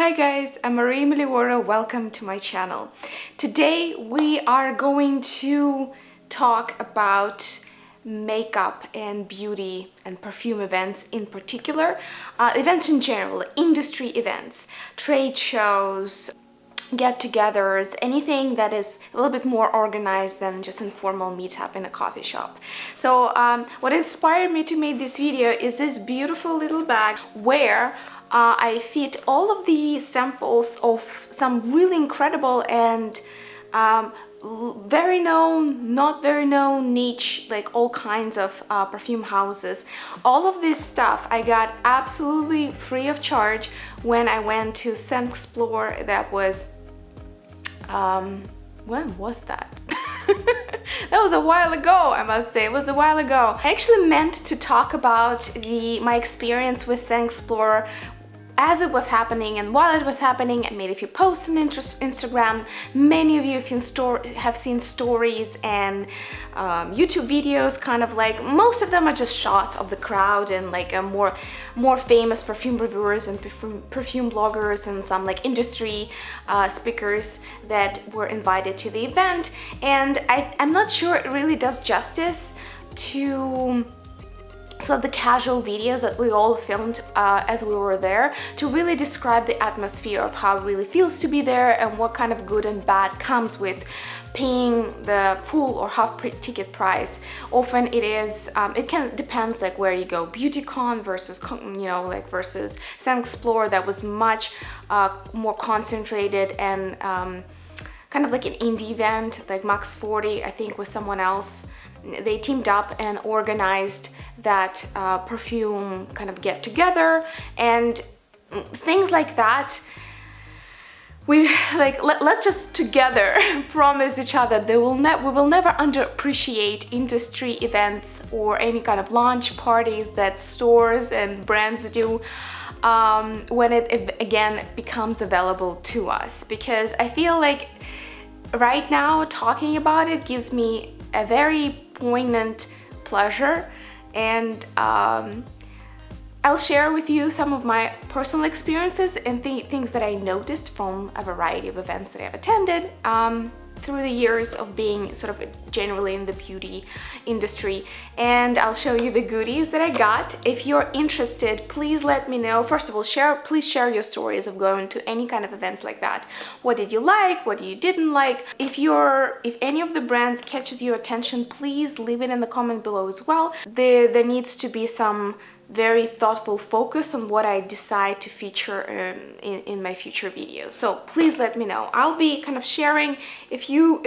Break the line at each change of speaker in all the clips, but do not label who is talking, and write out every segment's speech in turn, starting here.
Hi guys, I'm Meliora. Welcome to my channel. Today we are going to talk about makeup and beauty and perfume events in particular, events in general, industry events, trade shows, get-togethers, anything that is a little bit more organized than just informal meetup in a coffee shop. So what inspired me to make this video is this beautiful little bag where I fit all of the samples of some really incredible and very known, not very known niche, like all kinds of perfume houses. All of this stuff I got absolutely free of charge when I went to Scent Explore. That was when was that? That was a while ago, I must say. It was a while ago. I actually meant to talk about my experience with Scent Explorer as it was happening and while it was happening. I made a few posts on Instagram. Many of you have seen stories and YouTube videos, kind of like, most of them are just shots of the crowd and like a more famous perfume reviewers and perfume bloggers and some like industry speakers that were invited to the event. And I'm not sure it really does justice to the casual videos that we all filmed as we were there, to really describe the atmosphere of how it really feels to be there and what kind of good and bad comes with paying the full or half ticket price. Often it is, depends like where you go. BeautyCon versus, versus Scent Explore, that was much more concentrated and kind of like an indie event, like Max 40, I think, with someone else. They teamed up and organized that perfume kind of get together and things like that. We let's just together promise each other that we will never underappreciate industry events or any kind of launch parties that stores and brands do when it again becomes available to us, because I feel like right now talking about it gives me a very poignant pleasure, and I'll share with you some of my personal experiences and things that I noticed from a variety of events that I've attended through the years of being sort of generally in the beauty industry. And I'll show you the goodies that I got. If you're interested, please let me know. First of all, please share your stories of going to any kind of events like that. What did you like? What you didn't like? If any of the brands catches your attention, please leave it in the comment below as well. There needs to be some very thoughtful focus on what I decide to feature in my future videos. So please let me know. I'll be kind of sharing a few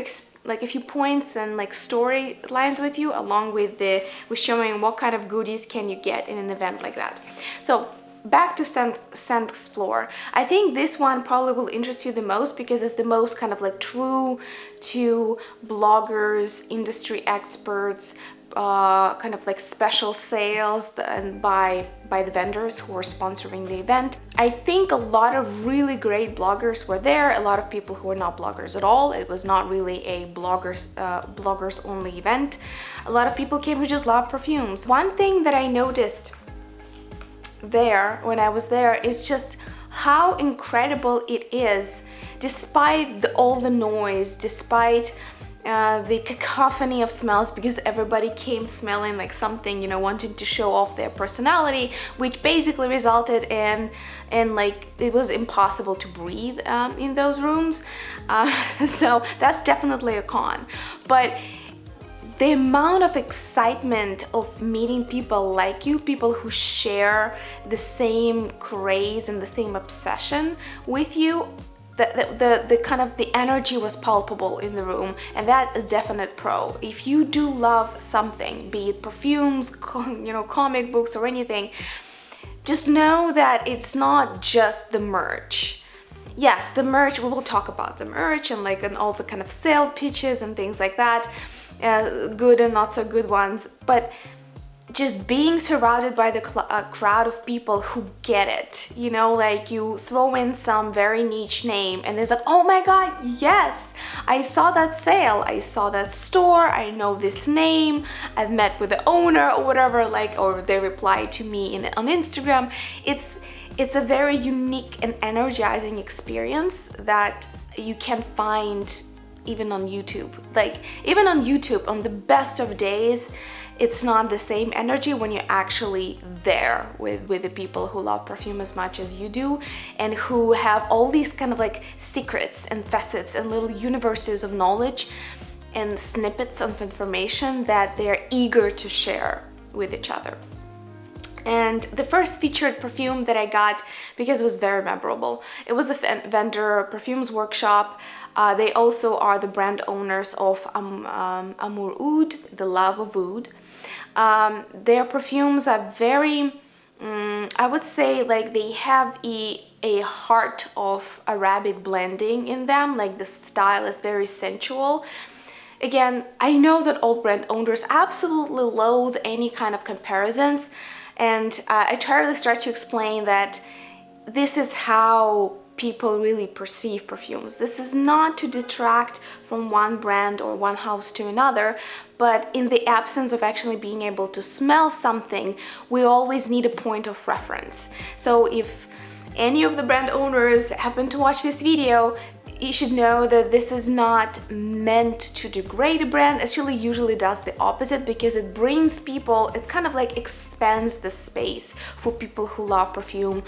points and like storylines with you, along with showing what kind of goodies can you get in an event like that. So back to Scent Explore. I think this one probably will interest you the most because it's the most kind of like true to bloggers, industry experts, kind of like special sales and by the vendors who are sponsoring the event. I think a lot of really great bloggers were there, a lot of people who are not bloggers at all. It was not really a bloggers only event. A lot of people came who just love perfumes. One thing that I noticed there when I was there is just how incredible it is, despite all the noise, despite the cacophony of smells, because everybody came smelling like something, wanting to show off their personality, which basically resulted in like it was impossible to breathe in those rooms. So that's definitely a con. But the amount of excitement of meeting people like you, people who share the same craze and the same obsession with you, the kind of the energy was palpable in the room, and that is a definite pro. If you do love something, be it perfumes, comic books or anything, just know that it's not just the merch. Yes, the merch, we will talk about the merch and all the kind of sale pitches and things like that, good and not so good ones, but just being surrounded by the crowd of people who get it, like you throw in some very niche name and there's like, oh my god, yes, I saw that sale, I saw that store, I know this name, I've met with the owner or whatever, or they reply to me on Instagram. it's a very unique and energizing experience that you can find even on YouTube. Like, even on YouTube, on the best of days, it's not the same energy when you're actually there with the people who love perfume as much as you do, and who have all these kind of like secrets and facets and little universes of knowledge and snippets of information that they're eager to share with each other. And the first featured perfume that I got, because it was very memorable, it was a vendor, Perfumes workshop. They also are the brand owners of Amour Oud, the love of oud. Their perfumes are very, I would say, like, they have a heart of Arabic blending in them. Like, the style is very sensual. Again, I know that all brand owners absolutely loathe any kind of comparisons, and I try to start to explain that this is how people really perceive perfumes. This is not to detract from one brand or one house to another, but in the absence of actually being able to smell something, we always need a point of reference. So if any of the brand owners happen to watch this video, you should know that this is not meant to degrade a brand. Actually, usually does the opposite, because it brings people, it kind of like expands the space for people who love perfume,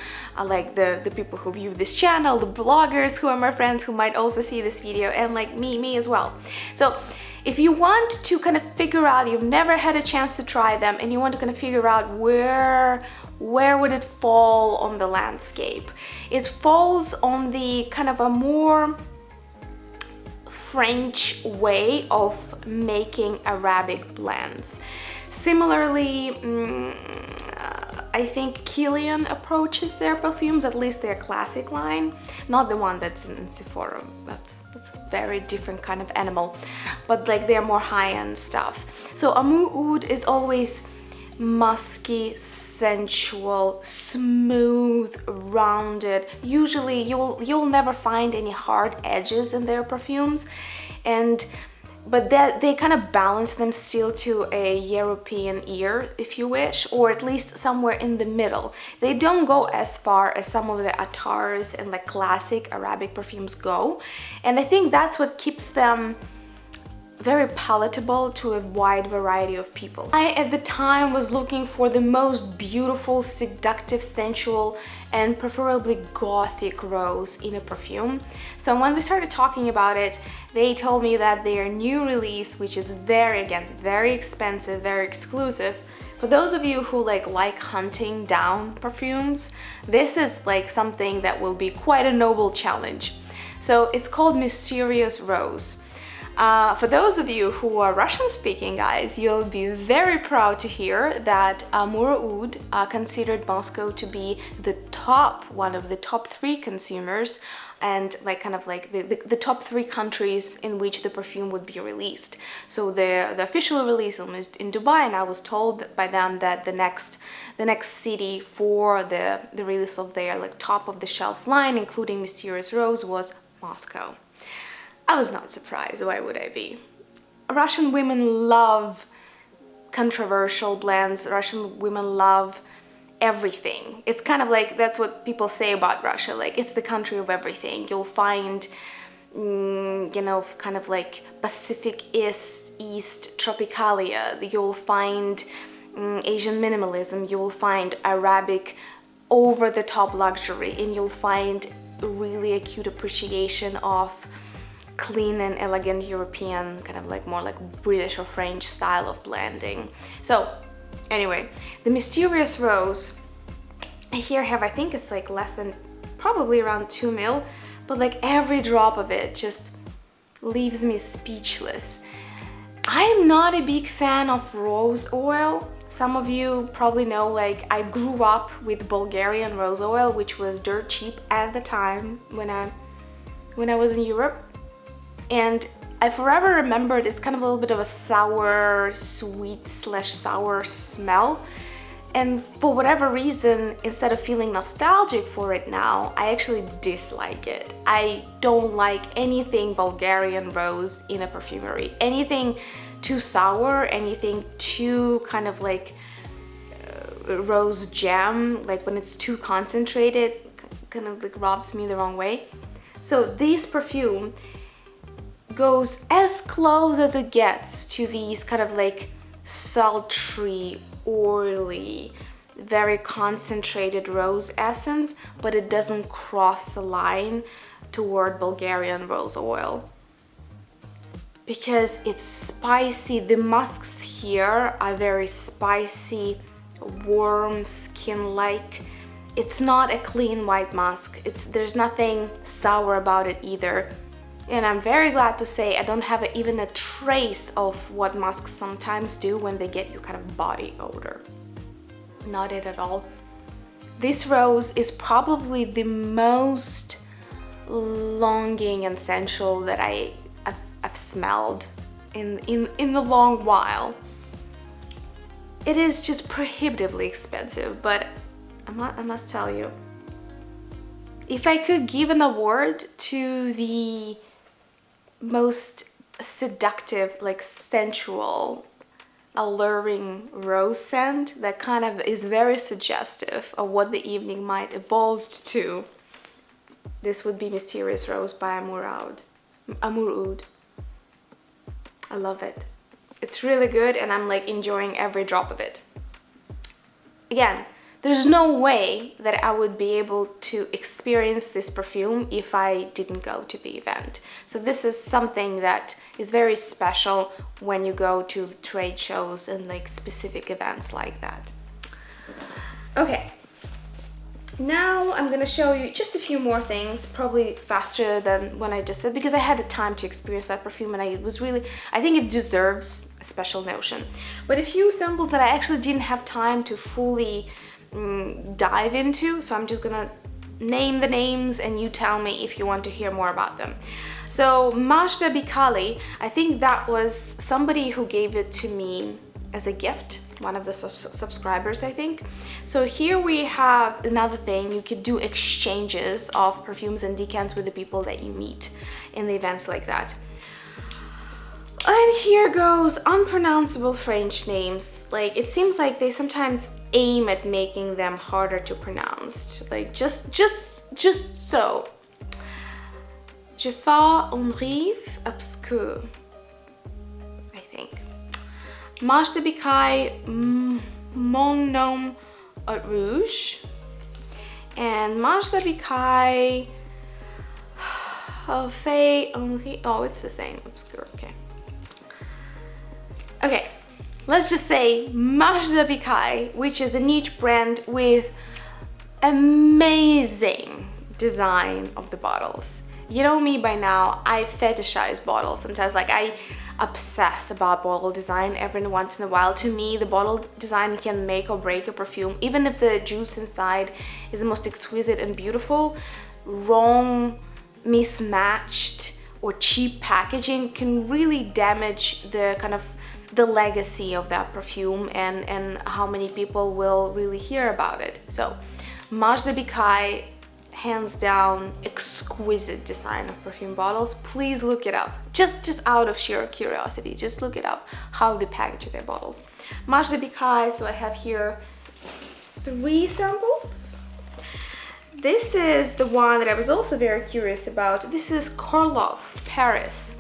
like the people who view this channel, the bloggers who are my friends who might also see this video, and like me as well. So if you want to kind of figure out, you've never had a chance to try them, and you want to kind of figure out where would it fall on the landscape, it falls on the kind of a more French way of making Arabic blends. Similarly, I think Kilian approaches their perfumes, at least their classic line, not the one that's in Sephora, that's a very different kind of animal, but like they're more high-end stuff. So Amour Oud is always musky, sensual, smooth, rounded. Usually you'll never find any hard edges in their perfumes, but they kind of balance them still to a European ear, if you wish, or at least somewhere in the middle. They don't go as far as some of the Attars and like classic Arabic perfumes go, and I think that's what keeps them very palatable to a wide variety of people. I, at the time, was looking for the most beautiful, seductive, sensual, and preferably gothic rose in a perfume. So when we started talking about it, they told me that their new release, which is very expensive, very exclusive, for those of you who like hunting down perfumes, this is like something that will be quite a noble challenge. So it's called Mysterious Rose. For those of you who are Russian-speaking guys, you'll be very proud to hear that Amour Oud considered Moscow to be one of the top 3 consumers, and like kind of like the top 3 countries in which the perfume would be released. So the official release was in Dubai, and I was told by them that the next city for the release of their like top of the shelf line, including Mysterious Rose, was Moscow. I was not surprised, why would I be? Russian women love controversial blends, Russian women love everything. It's kind of like, that's what people say about Russia, like it's the country of everything. You'll find, you know, kind of like Pacific East Tropicalia, you'll find Asian minimalism, you'll find Arabic over-the-top luxury, and you'll find really acute appreciation of clean and elegant European, kind of like more like British or French style of blending. So anyway, the Mysterious Rose, here I have, I think it's like less than, probably around 2 ml, but like every drop of it just leaves me speechless. I'm not a big fan of rose oil. Some of you probably know, like, I grew up with Bulgarian rose oil, which was dirt cheap at the time when I was in Europe. And I forever remembered it's kind of a little bit of a sour, sweet / sour smell. And for whatever reason, instead of feeling nostalgic for it now, I actually dislike it. I don't like anything Bulgarian rose in a perfumery. Anything too sour, anything too kind of like rose jam, like when it's too concentrated, kind of like rubs me the wrong way. So this perfume goes as close as it gets to these kind of like sultry, oily, very concentrated rose essence, but it doesn't cross the line toward Bulgarian rose oil. Because it's spicy, the musks here are very spicy, warm, skin-like. It's not a clean white musk. There's nothing sour about it either. And I'm very glad to say I don't have even a trace of what musks sometimes do when they get you kind of body odor. Not it at all. This rose is probably the most longing and sensual that I've smelled in the long while. It is just prohibitively expensive, but I must tell you, if I could give an award to the most seductive, like sensual, alluring rose scent that kind of is very suggestive of what the evening might evolve to, this would be Mysterious Rose by Amur Oud. I love it. It's really good and I'm like enjoying every drop of it. Again, there's no way that I would be able to experience this perfume if I didn't go to the event. So this is something that is very special when you go to trade shows and like specific events like that. Okay, now I'm gonna show you just a few more things, probably faster than when I just said, because I had the time to experience that perfume and I think it deserves a special notion. But a few samples that I actually didn't have time to fully dive into, so I'm just gonna name the names and you tell me if you want to hear more about them. So Majda Bikali, I think that was somebody who gave it to me as a gift, one of the subscribers, I think. So here we have another thing, you could do exchanges of perfumes and decants with the people that you meet in the events like that. And here goes unpronounceable French names. Like, it seems like they sometimes aim at making them harder to pronounce. Like, just so. Je fais un rêve obscur, I think. Majda Bikali, Mon nom est rouge. And Majda Bikali, fait un rêve. Oh, it's the same, obscur, okay. Okay, let's just say Majda Bikali, which is a niche brand with amazing design of the bottles. You know me by now, I fetishize bottles sometimes, like I obsess about bottle design every once in a while. To me, the bottle design can make or break a perfume. Even if the juice inside is the most exquisite and beautiful, wrong, mismatched, or cheap packaging can really damage the kind of the legacy of that perfume and how many people will really hear about it. So Majda Bikali, hands down, exquisite design of perfume bottles. Please look it up, just out of sheer curiosity, just look it up how they package their bottles. Majda Bikali, so I have here 3 samples. This is the one that I was also very curious about. This is Korlov Paris.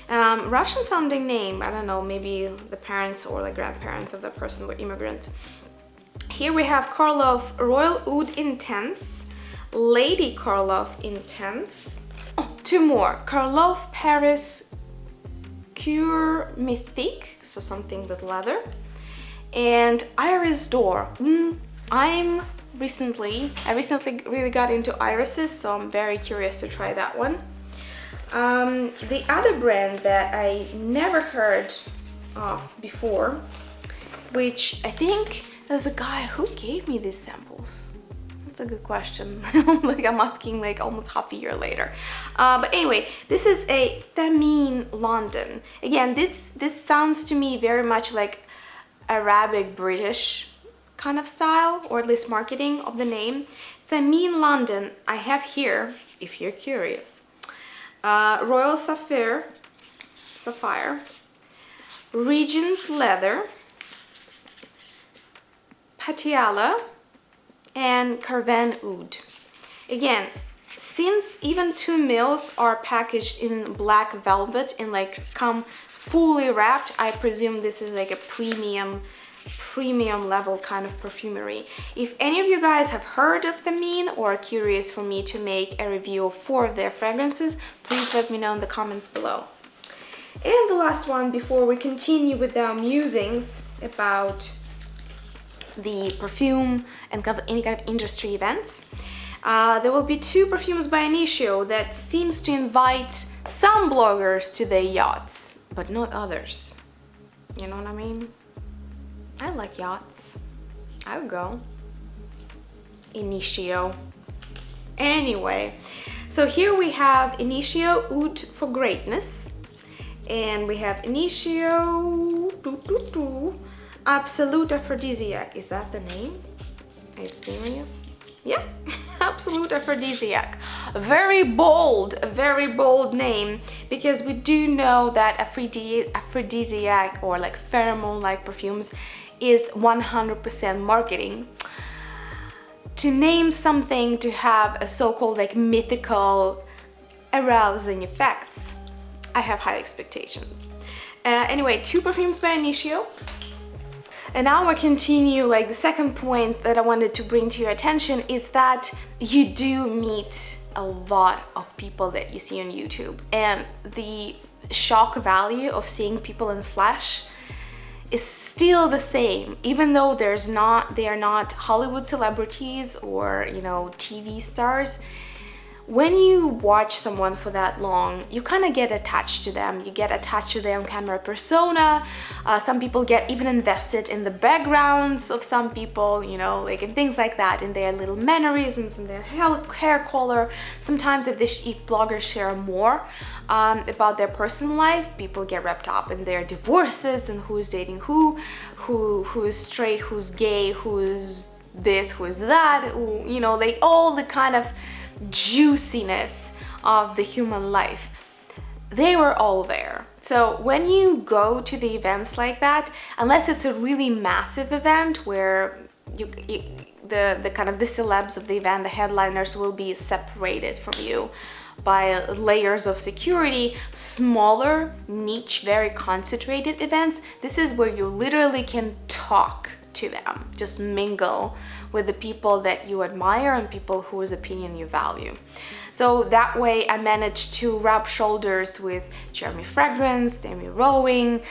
Russian sounding name, I don't know, maybe the parents or the grandparents of that person were immigrants. Here we have Korlov Royal Oud Intense, Lady Korlov Intense. Oh, 2 more. Korlov Paris Cure Mythique, so something with leather. And Iris d'Or. I recently really got into irises, so I'm very curious to try that one. The other brand that I never heard of before, which I think there's a guy who gave me these samples. That's a good question. Like I'm asking like almost half a year later. But anyway, this is a Thameen London. Again, this sounds to me very much like Arabic British kind of style, or at least marketing of the name. Thameen London, I have here, if you're curious. Royal Sapphire, Regent's Leather, Patiala, and Carven Oud. Again, since even 2 mils are packaged in black velvet and like come fully wrapped, I presume this is like a premium level kind of perfumery. If any of you guys have heard of the Mean or are curious for me to make a review of 4 of their fragrances, please let me know in the comments below. And the last one before we continue with our musings about the perfume and kind of any kind of industry events, there will be 2 perfumes by Initio that seems to invite some bloggers to their yachts, but not others. You know what I mean? I like yachts. I would go. Initio. Anyway, so here we have Initio Oud for Greatness, and we have Initio Absolute Aphrodisiac. Is that the name? Are you serious? Yeah, Absolute Aphrodisiac. A very bold name, because we do know that aphrodisiac or like pheromone-like perfumes is 100% marketing. To name something to have a so-called like mythical arousing effects, I have high expectations. Anyway, 2 perfumes by Initio. And now I continue, like the second point that I wanted to bring to your attention is that you do meet a lot of people that you see on YouTube, and the shock value of seeing people in flesh is still the same, even though they are not Hollywood celebrities or, you know, TV stars. When you watch someone for that long, you kind of get attached to them. You get attached to their on-camera persona. Some people get even invested in the backgrounds of some people, you know, like and things like that, in their little mannerisms and their hair color. Sometimes if bloggers share more about their personal life, people get wrapped up in their divorces and who's dating who's straight, who's gay, who's this, who's that, you know, like all the kind of juiciness of the human life. They were all there. So when you go to the events like that, unless it's a really massive event where the kind of the celebs of the event, the headliners, will be separated from you by layers of security, smaller, niche, very concentrated events, this is where you literally can talk to them, just mingle with the people that you admire and people whose opinion you value. So that way I managed to rub shoulders with Jeremy Fragrance, Demi Rowing,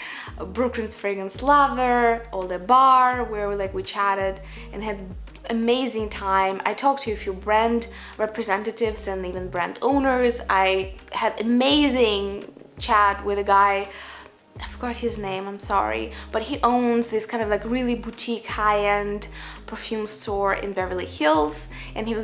Brooklyn's Fragrance Lover, Olde Bar, where we chatted and had amazing time. I talked to a few brand representatives and even brand owners. I had amazing chat with a guy, I forgot his name, I'm sorry, but he owns this kind of like really boutique high-end perfume store in Beverly Hills, and we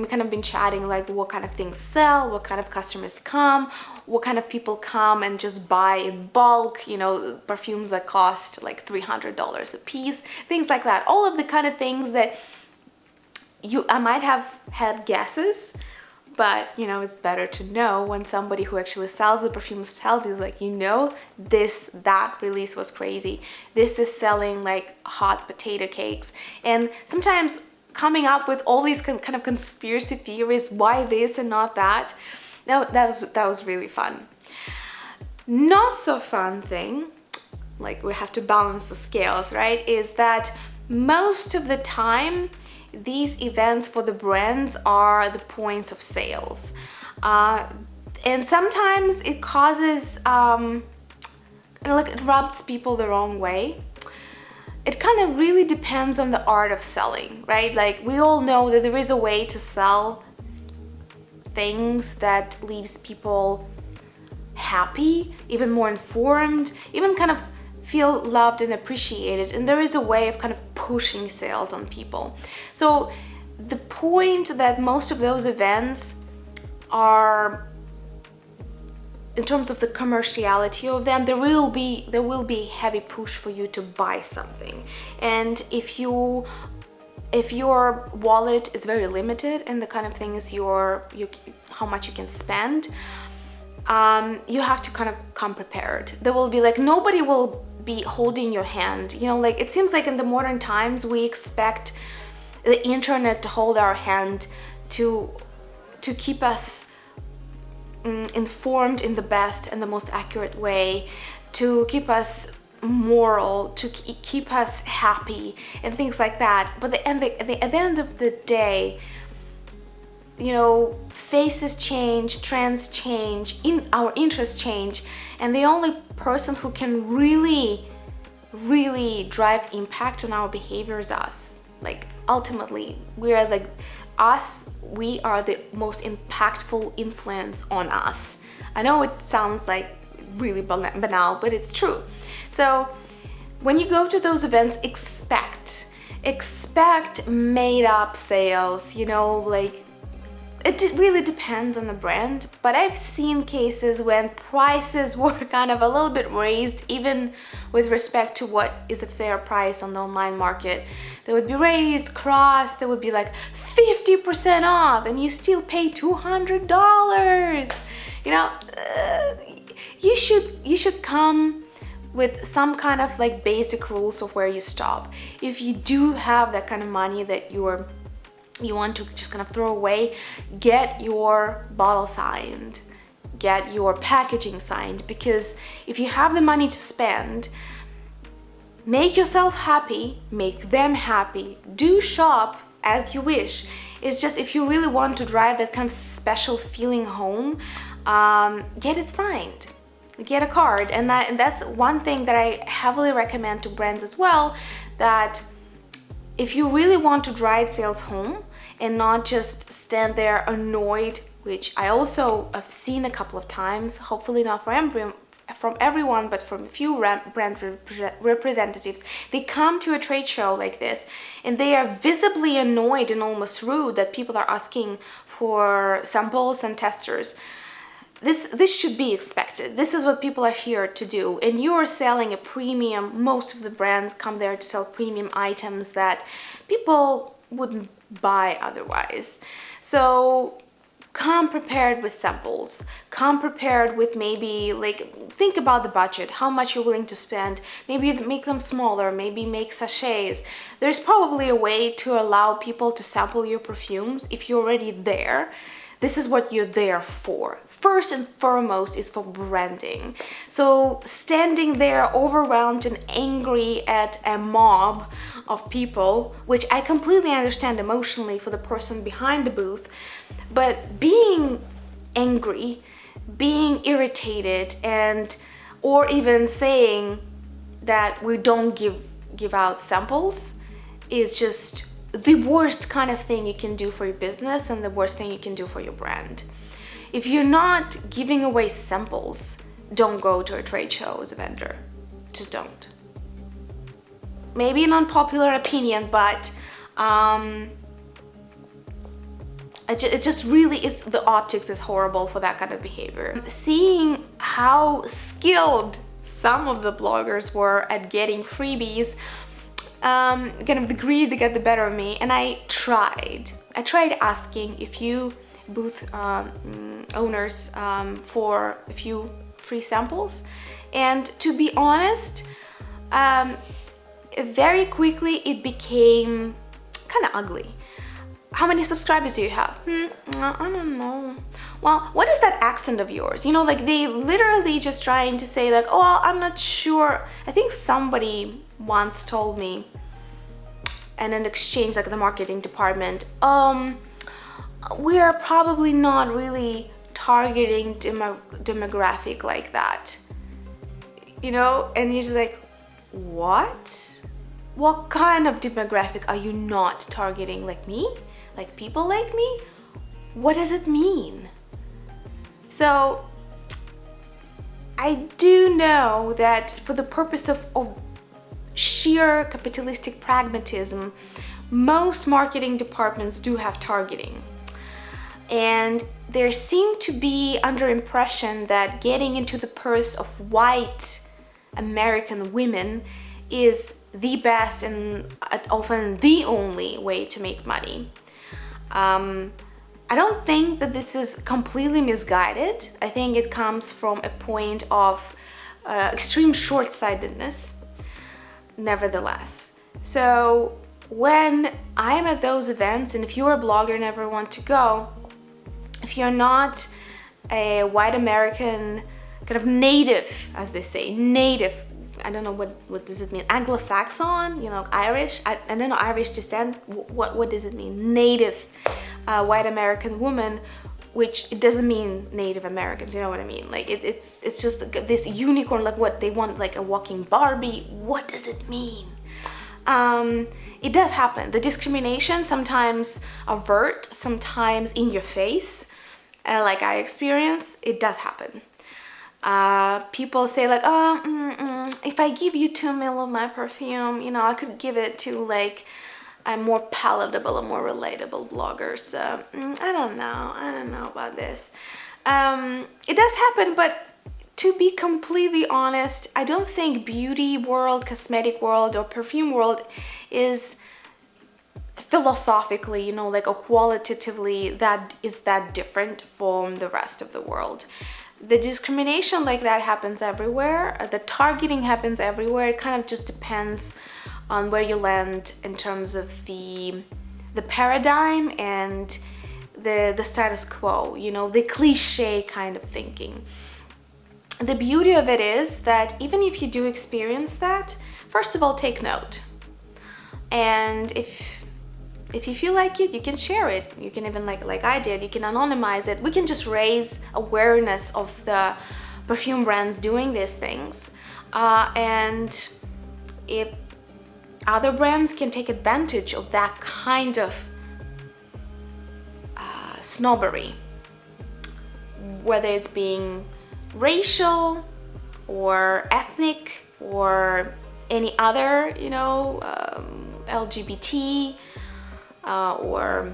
kind of been chatting like what kind of things sell, what kind of customers come, what kind of people come and just buy in bulk, you know, perfumes that cost like $300 a piece, things like that. All of the kind of things that I might have had guesses, but you know, it's better to know when somebody who actually sells the perfumes tells you, like, you know, that release was crazy. This is selling like hot potato cakes. And sometimes coming up with all these kind of conspiracy theories, why this and not that, that was really fun. Not so fun thing, like we have to balance the scales, right, is that most of the time these events for the brands are the points of sales, and sometimes it causes it rubs people the wrong way. It kind of really depends on the art of selling, right? Like we all know that there is a way to sell things that leaves people happy, even more informed, even kind of feel loved and appreciated, and there is a way of kind of pushing sales on people. So the point that most of those events are, in terms of the commerciality of them, there will be a heavy push for you to buy something. And if your wallet is very limited in the kind of things how much you can spend, you have to kind of come prepared. There will be like, nobody will be holding your hand. You know, like it seems like in the modern times we expect the internet to hold our hand, to keep us informed in the best and the most accurate way, to keep us moral, to keep us happy and things like that. But at the end of the day, you know, faces change, trends change, our interests change, and the only person who can really drive impact on our behavior is us. Like ultimately we are the most impactful influence on us. I know it sounds like really banal, but it's true. So when you go to those events, expect made up sales, you know, like it really depends on the brand, but I've seen cases when prices were kind of a little bit raised, even with respect to what is a fair price on the online market. They would be raised, crossed, they would be like 50% off, and you still pay $200. You know, you should come with some kind of like basic rules of where you stop. If you do have that kind of money that you want to just kind of throw away, get your bottle signed, get your packaging signed, because if you have the money to spend, make yourself happy, make them happy, do shop as you wish. It's just if you really want to drive that kind of special feeling home, get it signed, get a card. And that's one thing that I heavily recommend to brands as well, that if you really want to drive sales home and not just stand there annoyed, which I also have seen a couple of times, hopefully not from everyone, but from a few brand representatives, they come to a trade show like this and they are visibly annoyed and almost rude that people are asking for samples and testers. This should be expected. This is what people are here to do. And you're selling a premium. Most of the brands come there to sell premium items that people wouldn't buy otherwise. So come prepared with samples. Come prepared with maybe, like, think about the budget, how much you're willing to spend. Maybe make them smaller, maybe make sachets. There's probably a way to allow people to sample your perfumes if you're already there. This is what you're there for. First and foremost is for branding. So standing there overwhelmed and angry at a mob of people, which I completely understand emotionally for the person behind the booth, but being angry, being irritated, or even saying that we don't give out samples is just the worst kind of thing you can do for your business and the worst thing you can do for your brand. If you're not giving away samples, don't go to a trade show as a vendor. Just don't. Maybe an unpopular opinion, but it just really is, the optics is horrible for that kind of behavior. Seeing how skilled some of the bloggers were at getting freebies, kind of the greed to get the better of me, and I tried asking a few booth owners for a few free samples, and to be honest, very quickly it became kind of ugly. How many subscribers do you have? I don't know. Well, what is that accent of yours? You know, like they literally just trying to say like, oh, well, I'm not sure. I think somebody once told me in an exchange, like the marketing department, we are probably not really targeting demographic like that, you know? And you're just like, what? What kind of demographic are you not targeting? Like me? Like people like me? What does it mean? So I do know that for the purpose of sheer capitalistic pragmatism, most marketing departments do have targeting. And there seem to be under impression that getting into the purse of white American women is the best and often the only way to make money. I don't think that this is completely misguided. I think it comes from a point of extreme short-sightedness, nevertheless. So when I'm at those events, and if you're a blogger and ever want to go, if you're not a white American, kind of native, as they say, native, I don't know what does it mean, Anglo-Saxon, Irish, I don't know, Irish descent, what does it mean, native white American woman, which it doesn't mean Native Americans, you know what I mean? Like it's just this unicorn, like what they want, like a walking Barbie. What does it mean? It does happen. The discrimination, sometimes overt, sometimes in your face, like I experience, it does happen. People say like, if I give you 2 ml of my perfume, I could give it to like a more palatable and more relatable blogger. So I don't know about this. It does happen, but to be completely honest, I don't think beauty world, cosmetic world, or perfume world is philosophically, like, or qualitatively that different from the rest of the world. The discrimination like that happens everywhere. The targeting happens everywhere. It kind of just depends on where you land in terms of the paradigm and the status quo, the cliche kind of thinking. The beauty of it is that even if you do experience that, first of all, take note. And if you feel like it, you can share it. You can even, like I did, you can anonymize it. We can just raise awareness of the perfume brands doing these things. And if other brands can take advantage of that kind of snobbery, whether it's being racial or ethnic or any other, LGBT, or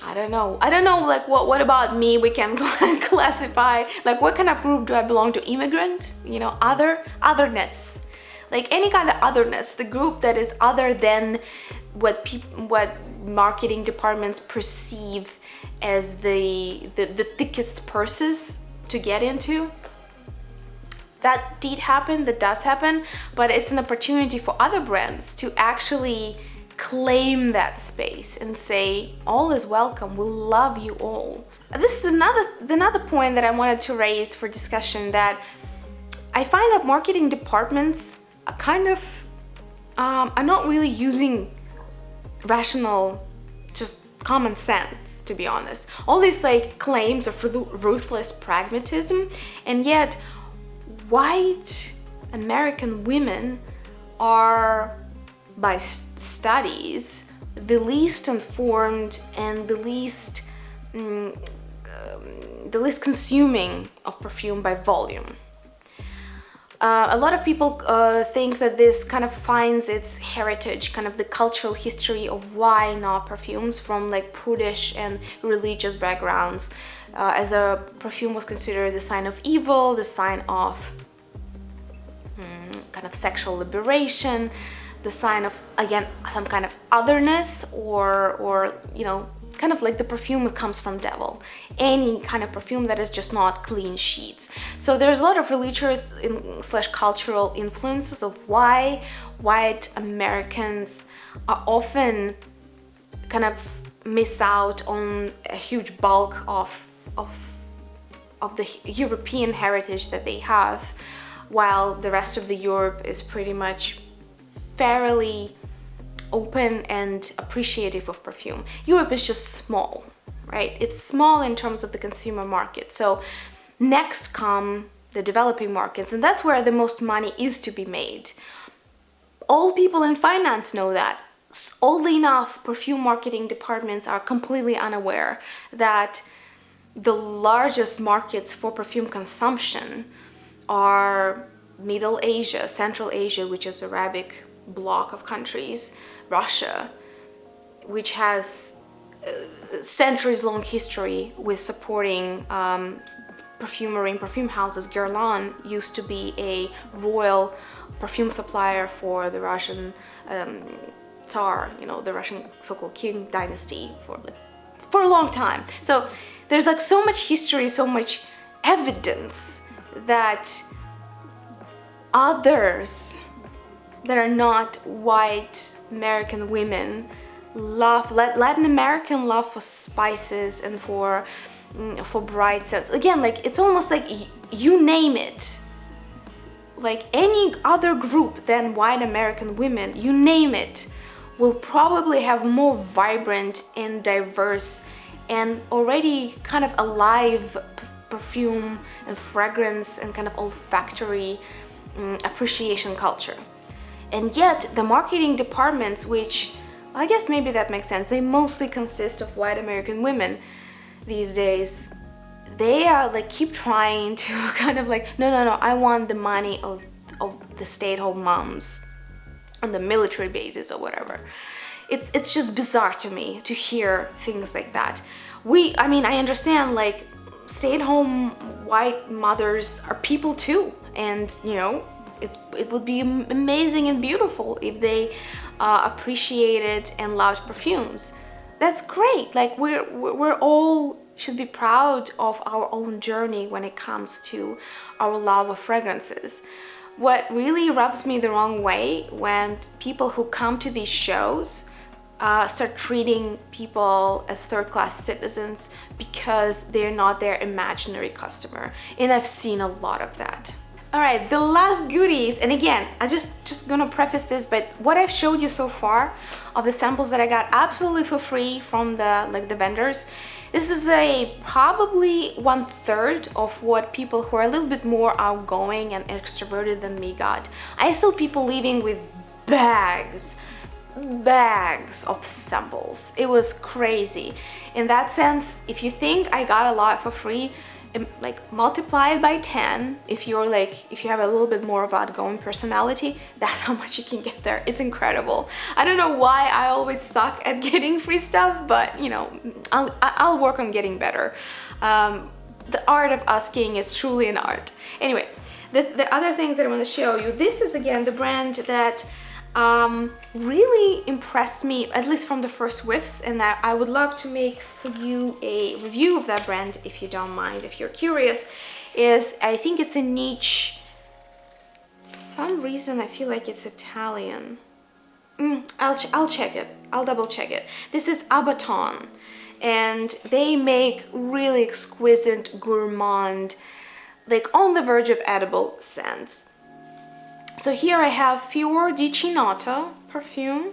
I don't know, like what about me we can classify, like what kind of group do I belong to? Immigrant, otherness, like any kind of otherness, the group that is other than what marketing departments perceive as the thickest purses to get into. That does happen, but it's an opportunity for other brands to actually claim that space and say, all is welcome, we'll love you all. This is another point that I wanted to raise for discussion, that I find that marketing departments are kind of are not really using rational, just common sense, to be honest. All these like claims of ruthless pragmatism, and yet white American women are, by studies, the least informed and the least consuming of perfume by volume. A lot of people think that this kind of finds its heritage, kind of the cultural history of why not perfumes, from like prudish and religious backgrounds, as a perfume was considered the sign of evil, the sign of kind of sexual liberation, the sign of, again, some kind of otherness, or kind of like the perfume that comes from devil. Any kind of perfume that is just not clean sheets. So there's a lot of religious / cultural influences of why white Americans are often kind of miss out on a huge bulk of the European heritage that they have, while the rest of the Europe is pretty much fairly open and appreciative of perfume. Europe is just small, right? It's small in terms of the consumer market. So next come the developing markets, and that's where the most money is to be made. All people in finance know that. Oddly enough, perfume marketing departments are completely unaware that the largest markets for perfume consumption are Middle Asia, Central Asia, which is Arabic bloc of countries, Russia, which has centuries-long history with supporting perfumery and perfume houses. Guerlain used to be a royal perfume supplier for the Russian Tsar, the Russian so-called King dynasty for a long time. So there's like so much history, so much evidence that others that are not white American women love, Latin American love for spices and for bright scents. Again, like it's almost like you name it, like any other group than white American women, you name it, will probably have more vibrant and diverse and already kind of alive perfume and fragrance and kind of olfactory appreciation culture. And yet the marketing departments, which I guess maybe that makes sense, they mostly consist of white American women these days, they are like keep trying to kind of like, no, I want the money of the stay-at-home moms on the military bases or whatever. It's just bizarre to me to hear things like that. I mean, I understand like stay-at-home white mothers are people too, and you know, it would be amazing and beautiful if they appreciated and loved perfumes. That's great. Like we're all should be proud of our own journey when it comes to our love of fragrances. What really rubs me the wrong way when people who come to these shows start treating people as third-class citizens because they're not their imaginary customer. And I've seen a lot of that. All right, the last goodies, and again, I just gonna preface this, but what I've showed you so far of the samples that I got absolutely for free from the vendors, this is probably 1/3 of what people who are a little bit more outgoing and extroverted than me got. I saw people leaving with bags of samples. It was crazy. In that sense, if you think I got a lot for free, like multiply it by 10 if you have a little bit more of outgoing personality. That's how much you can get there. It's incredible. I don't know why I always suck at getting free stuff, but you know, I'll work on getting better. The art of asking is truly an art. Anyway, the other things that I want to show you, this is again the brand that really impressed me, at least from the first whiffs, and I would love to make for you a review of that brand if you don't mind, if you're curious. I think it's a niche, for some reason I feel like it's Italian. I'll check it, I'll double check it. This is Abaton, and they make really exquisite, gourmand, like on the verge of edible scents. So here I have Fior di Cinoto perfume.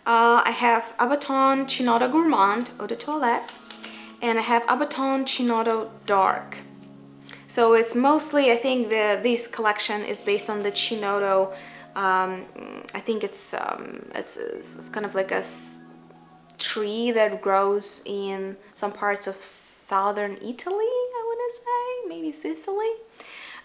I have Abaton Cinoto Gourmand Eau de Toilette, and I have Abaton Cinoto Dark. So it's mostly, I think this collection is based on the Cinoto. I think it's kind of like a tree that grows in some parts of southern Italy, I want to say, maybe Sicily.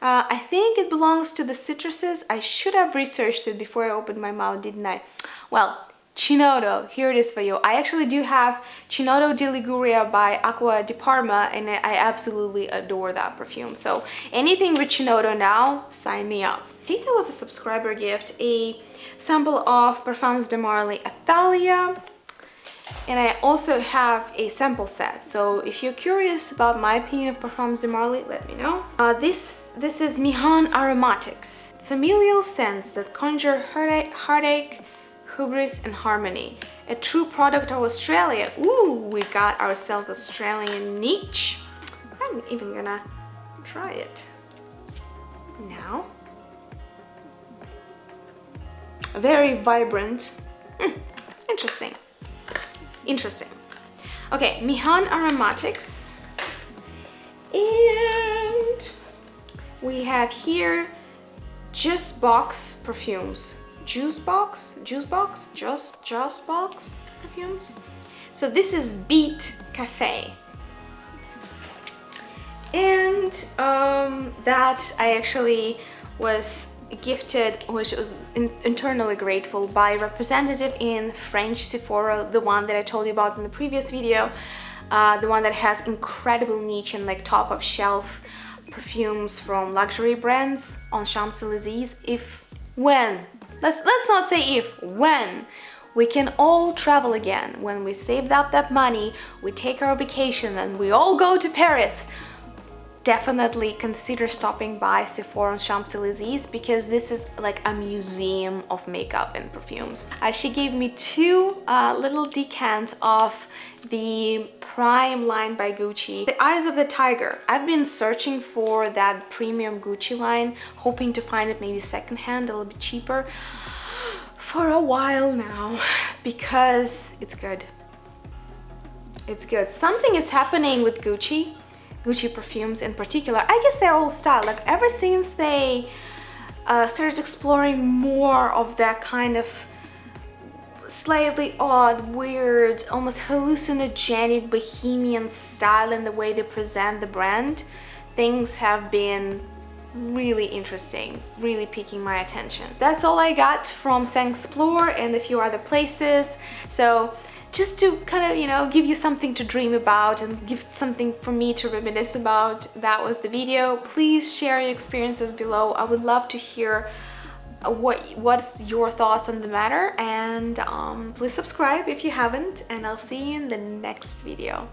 I think it belongs to the citruses. I should have researched it before I opened my mouth, didn't I? Well, Cinoto, here it is for you. I actually do have Cinoto di Liguria by Acqua di Parma, and I absolutely adore that perfume. So anything with Cinoto now, sign me up. I think that was a subscriber gift, a sample of Perfumes de Marly Athalia. And I also have a sample set, so if you're curious about my opinion of Perfumes de Marly, let me know. This is Mihan Aromatics, familial scents that conjure heartache, hubris, and harmony. A true product of Australia. Ooh, we got ourselves Australian niche. I'm even gonna try it now. Very vibrant. Interesting. Okay, Mihan Aromatics, and we have here Juice Box perfumes. Juice Box perfumes. So this is Beat Cafe, and that I actually was gifted, which was internally grateful, by a representative in French Sephora, the one that I told you about in the previous video, the one that has incredible niche and like top of shelf perfumes from luxury brands on Champs-Élysées. Let's not say if, when we can all travel again, when we saved up that money, we take our vacation and we all go to Paris, definitely consider stopping by Sephora on Champs-Elysees, because this is like a museum of makeup and perfumes. She gave me two little decants of the Prime line by Gucci, the Eyes of the Tiger. I've been searching for that premium Gucci line, hoping to find it maybe secondhand, a little bit cheaper, for a while now, because it's good. It's good. Something is happening with Gucci perfumes in particular. I guess they're old style. Like ever since they started exploring more of that kind of slightly odd, weird, almost hallucinogenic bohemian style in the way they present the brand, things have been really interesting, really piquing my attention. That's all I got from Saint-Explore and a few other places. So just to kind of, you know, give you something to dream about and give something for me to reminisce about, that was the video. Please share your experiences below. I would love to hear what's your thoughts on the matter, and please subscribe if you haven't, and I'll see you in the next video.